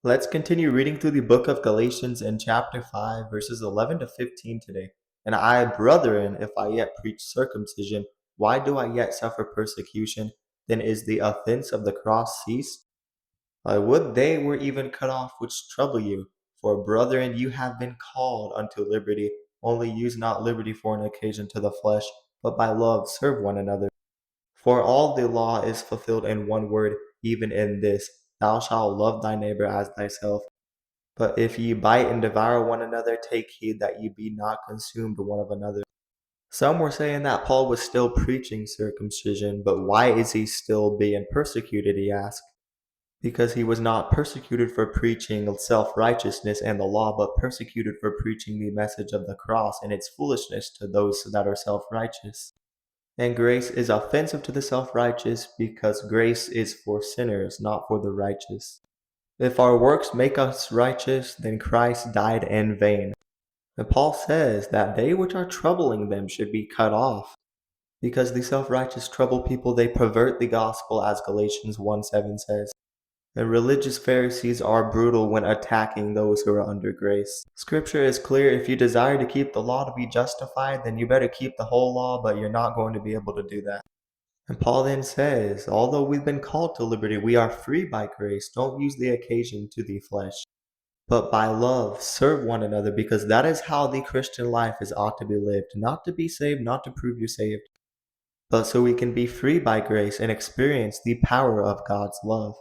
Let's continue reading through the book of Galatians in chapter 5, verses 11 to 15 today. And I, brethren, if I yet preach circumcision, why do I yet suffer persecution? Then is the offense of the cross ceased? I would they were even cut off which trouble you. For, brethren, you have been called unto liberty. Only use not liberty for an occasion to the flesh, but by love serve one another. For all the law is fulfilled in one word, even in this, Thou shalt love thy neighbor as thyself. But if ye bite and devour one another, take heed that ye be not consumed one of another. Some were saying that Paul was still preaching circumcision, but why is he still being persecuted, he asked. Because he was not persecuted for preaching self-righteousness and the law, but persecuted for preaching the message of the cross and its foolishness to those that are self-righteous. And grace is offensive to the self-righteous because grace is for sinners, not for the righteous. If our works make us righteous, then Christ died in vain. And Paul says that they which are troubling them should be cut off. Because the self-righteous trouble people, they pervert the gospel, as Galatians 1:7 says. And religious Pharisees are brutal when attacking those who are under grace. Scripture is clear: if you desire to keep the law to be justified, then you better keep the whole law, but you're not going to be able to do that. And Paul then says, although we've been called to liberty, we are free by grace. Don't use the occasion to the flesh, but by love serve one another, because that is how the Christian life is ought to be lived. Not to be saved, not to prove you're saved, but so we can be free by grace and experience the power of God's love.